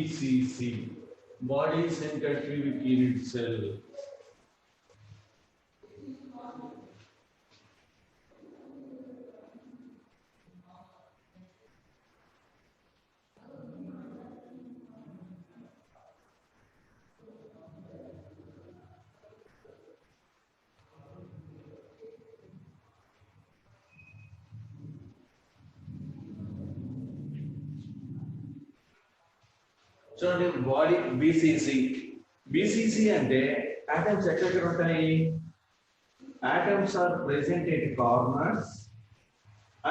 BCC, body centered cubic unit cell. చూడండి body BCC అంటే atoms ఎక్కడెక్కడ ఉంటాయి? Atoms are present at corners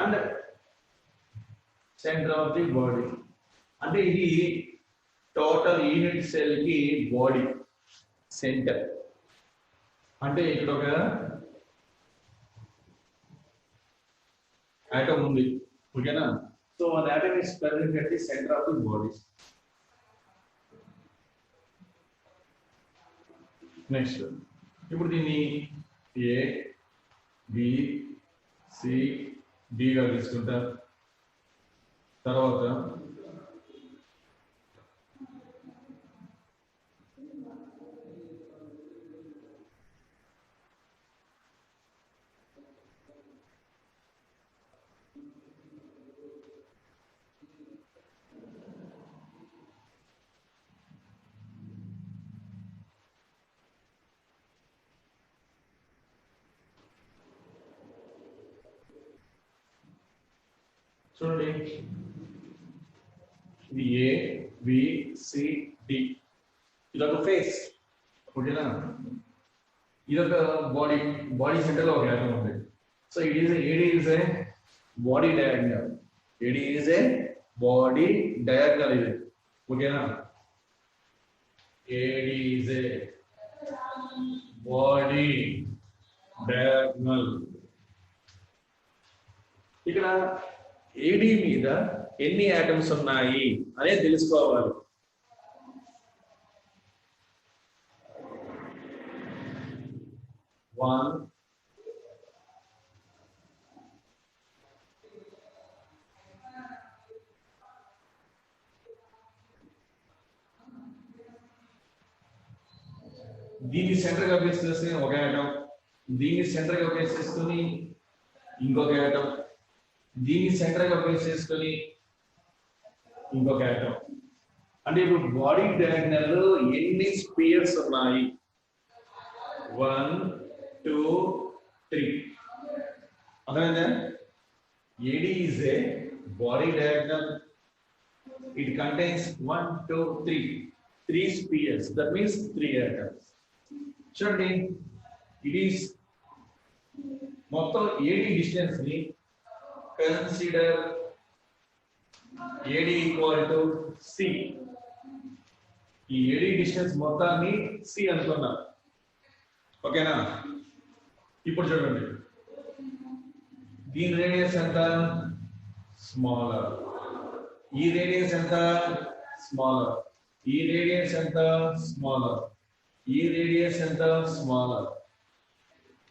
and centre of the body. అంటే ఇది total unit cell కి body centre. అంటే ఇక్కడ ఒక ఆటమ్ ఉంది, ఓకేనా? So an atom is present at the center of the body. Next ఇప్పుడు దీన్ని ఏ బి సి డిగా తీసుకుంటా. తర్వాత చూడండి ఇది ఏ బి సి డి, ఇదొక ఫేస్, ఓకేనా? ఇదొక బాడీ సెంటర్ లో ఒక ఆటమ్ ఉంది. So AD is a body diagonal. AD is a body diagonal ఇది, ఓకేనా? AD is a body diagonal. ఇక్కడ ఏడి మీద ఎన్ని ఆటమ్స్ ఉన్నాయి అనేది తెలుసుకోవాలి. వన్, దీన్ని సెంటర్ గా బేస్ చేసుకుని ఒక ఆటం, దీన్ని సెంటర్ గా బేస్ చేసుకుని ఇంకొక ఆటం, దీన్ని సెంటర్ గా బేస్ చేసుకుని ఇంకొక ఆటం. అంటే ఇప్పుడు బాడీ డయాగ్నల్ లో ఎన్ని స్పియర్స్ ఉన్నాయి? 1 2 3. అర్థమైందా? AD is a body diagonal. It contains 1 2 3 spheres. That means 3 atoms. చూడండి ఇట్ ఈస్ మొత్తం ఏడి డిస్టెన్స్ ని consider AD equal to C. ఈ ఏడి డిస్టెన్స్ మొత్తాన్ని సి అనుకున్నా, ఓకేనా? ఇప్పుడు చూడండి దీని రేడియస్ ఎంత? స్మాలర్. ఈ రేడియస్ ఎంత? స్మాలర్. ఈ రేడియస్ ఎంత? స్మాలర్. ఈ రేడియస్ ఎంత? స్మాలర్.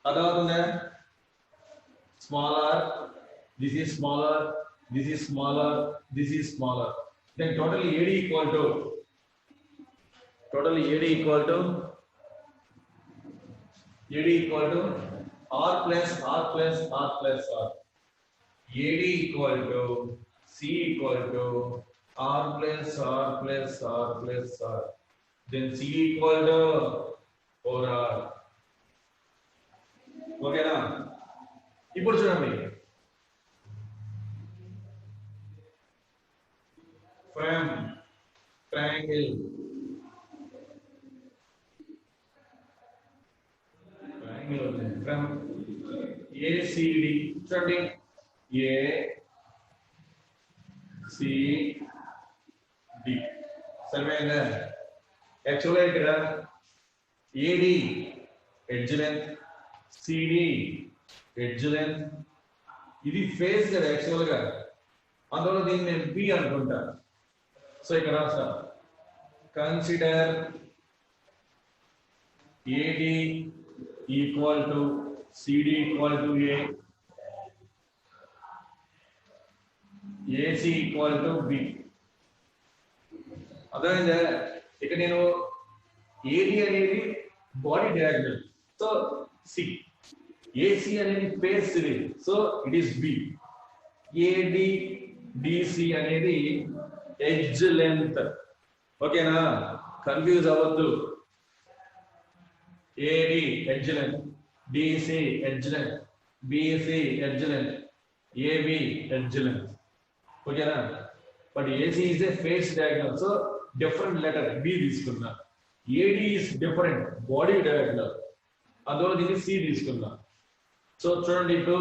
అదవుతుందా? Smaller, this is smaller, this is smaller, this is smaller. Then totally AD equal to R plus R plus R plus R. AD equal to C equal to R plus R plus R plus R. Then C equal to 4R. Okay na? ఇప్పుడు చూడండి from triangle from ACD. చూడండి ACD సరిపోయిందా? యాక్చువల్గా ఇక్కడ AD edge length, CD edge length, ఇది face కదా యాక్చువల్గా, అందువల్ల దీన్ని నేను P అనుకుంటా. సో ఇక్కడ రాస్తా consider AD equal to CD equal to A, AC equal to B. అర్థమైందా? ఇక నేను ఏడి అనేది body diagonal, so C. AC అనేది ఫేస్ ఇది, so it is B. AD DC అనేది ఎడ్జ్ లెంత్. ఓకేనా? కన్ఫ్యూజ్ అవ్వద్దు. AD edge length, DC edge length, BC edge length, AB edge length. ఓకేనా? But AC is a face diagonal, so different letter B తీసుకున్నా. AD is different body diagonal, అందువల్ల దీన్ని C తీసుకున్నా. So చూడండి, ఇప్పుడు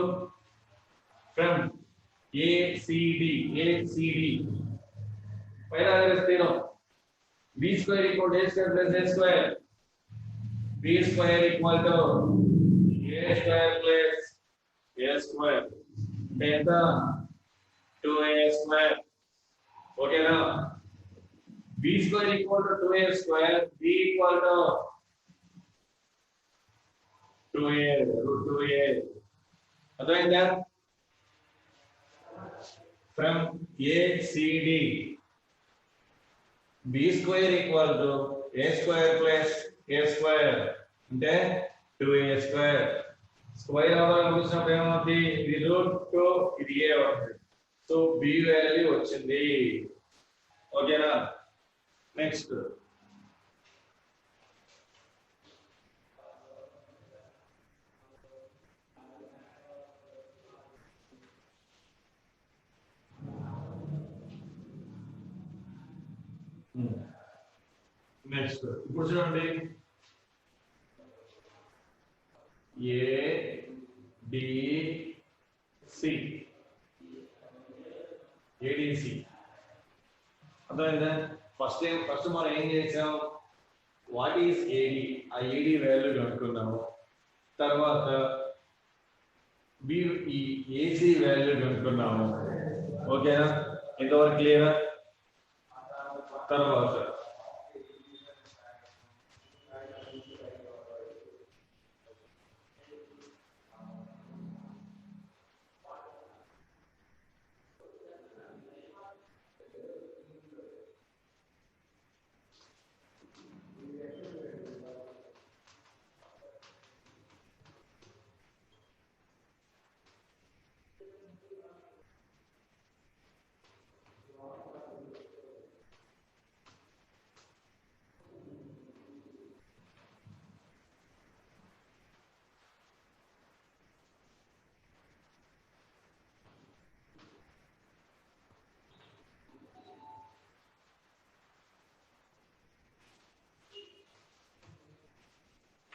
from ACD Pythagoras theorem b square equal to a square plus a square, b square equal to a square plus a square ఎంత 2a square. ఓకేనా? b square equal to 2a square, b equal to 2a root 2a. అర్థమైందా? From ACD b square equal to a square plus a square అంటే 2a square. Square అవ్వాలని వచ్చినప్పుడు ఏమవుతుంది? ఇది route 2, ఇది a అవుతుంది. సో b వాల్యూ వచ్చింది. ఓకేనా? నెక్స్ట్ ఇప్పుడు చూడండి, ఏడిసి అర్థమైందా? ఫస్ట్ మనం ఏం చేసాం? వాట్ ఈస్ ఏడి, ఆ ఏడి వాల్యూ కనుక్కున్నాము. తర్వాత ఈ ఏసీ వాల్యూ కనుక్కున్నాము. ఓకేనా? ఇంతవరకు క్లియరా? తర్వాత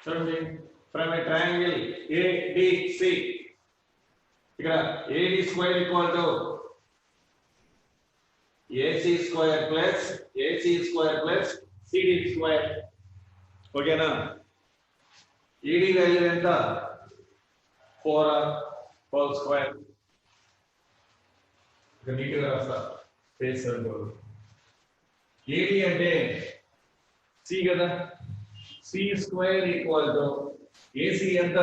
చూడండి, ఫ్రమ్ ఏ ట్రయాంగిల్ ADC ఇక్కడ AD square equal to AC square plus CD square. ఓకేనా? ED వాల్యూ ఎంత? 4r whole square. ఇక నీట్గా రాస్తా ఫేస్ సర్కిల్. AD అంటే C కదా, C square equal to AC ఎంత?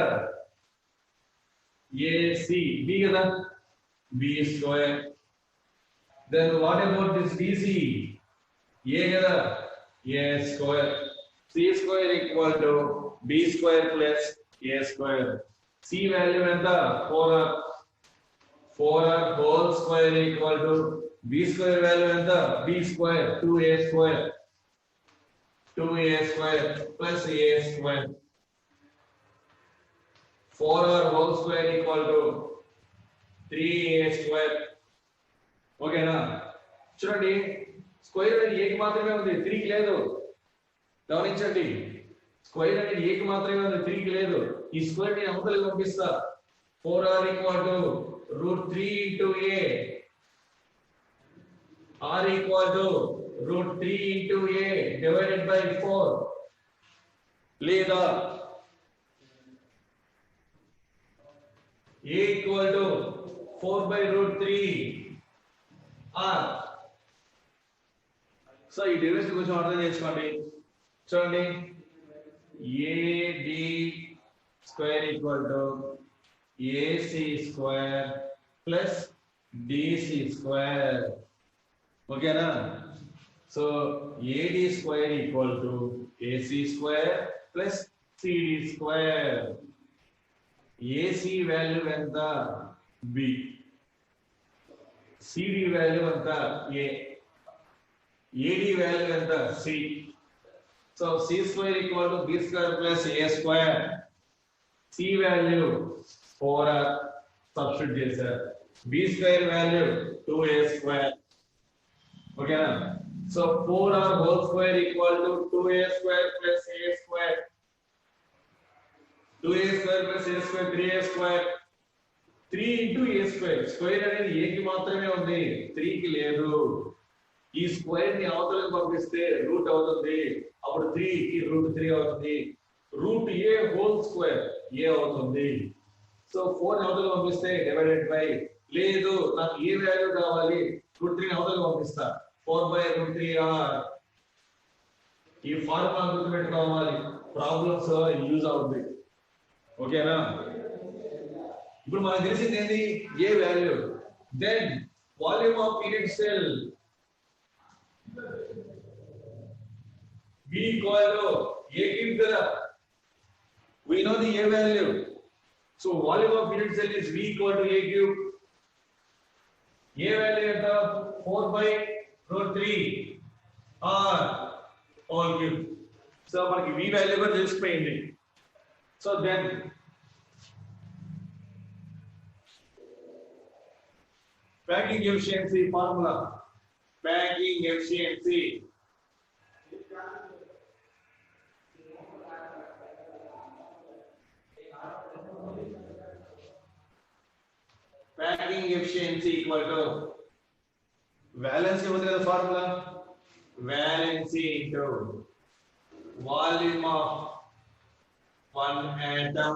AC B కదా, B square. Then what about this DC? A కదా, A square. C square equal to B square plus A square. C value ఎంత? 4r. 4r whole square equal to B square value ఎంత? B square 2A square. 2a square plus a square. 4r whole square equal to 3a square. ఓకేనా? చూడండి, square అనేది ఏకి మాత్రమే ఉంది, 3 కి లేదు. గమనించండి, స్క్వేర్ అనేది ఏకి మాత్రమే ఉంది, 3 కి లేదు. ఈ స్క్వేర్ ని అవతలకి పంపిస్తా. 4r equal to root 3 into a, r equal to root 3 into a divided by 4. లేదా a equal to 4 by root 3 r. So ఈ డెరివేషన్ కొంచెం అర్థం చేసుకోండి. చూడండి, AD square equal to AC square plus DC square. ఓకేనా? So AD square equal to AC square plus CD square. AC value ఎంత B, CD value ఎంత A, AD value ఎంత C. So C square equal to B square plus A square. C value 4 substitute చేశారు. B square value 2A square. Okay na? So 4R whole square equal to 2A square plus A square. 2A square plus A square 3A square. 3 into A square. Square అనేది A కి మాత్రమే ఉంది, 3 కి లేదు. ఈ square ని అవతలకు పంపిస్తే రూట్ అవుతుంది, అప్పుడు 3 కి రూట్ 3 అవుతుంది. Root A whole square A అవుతుంది. సో 4 ని అవతలకు పంపిస్తే డివైడెడ్ బై, లేదు నాకు ఏ వాల్యూ కావాలి, రూట్ 3 ని అవతలకు పంపిస్తా, 4/√3r. ఈ ఫార్ములా గుర్తుపెట్టుకోవాలి, ప్రాబ్లమ్స్ యూజ్ అవుతుంది. ఓకేనా? ఇప్పుడు మనకు తెలిసింది ఏంటి, a value. Then volume of unit cell V equal to A cube కదా, we know the A value. So volume of unit cell is V equal to A cube. A value ఎంత 4/√3 r whole cube. So మనకి V value కూడా తెలిసిపోయింది. So then packing efficiency formula, packing efficiency equal to valency ఉంది కదా formula, valency into volume of one atom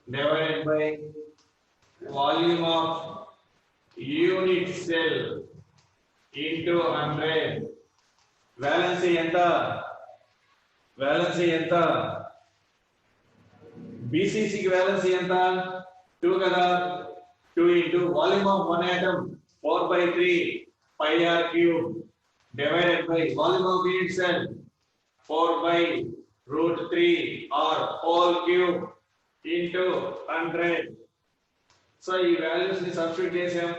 divided by volume of unit cell into 100. valency ఎంత, valency ఎంత, BCC కి valency ఎంత 2 కదా, 2 into volume of one atom 4/3 pi r cube divided by volume of unit cell 4/√3 r whole cube into 100. So ఈ values ని substitute చేసాం.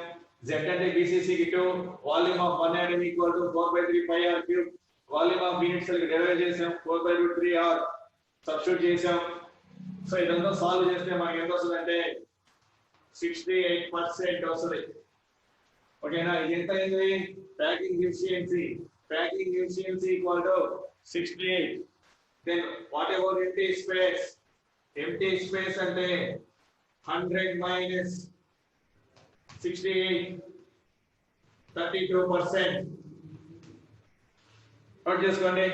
Z అంటే BCC కి 2, volume of one atom equal to 4/3 pi r cube, volume of unit cell కి divide చేసాం 4/√3 r substitute చేసాం. So ఇదంతా solve చేస్తే మనకి ఎంత వస్తుందంటే 68% వస్తుంది. ఓకేనా? ఇది ఎంత అయింది, packing efficiency, packing efficiency equal to 68. Then what about empty space, empty space అంటే 100 minus 68, 32%. నోట్ చేసుకోండి.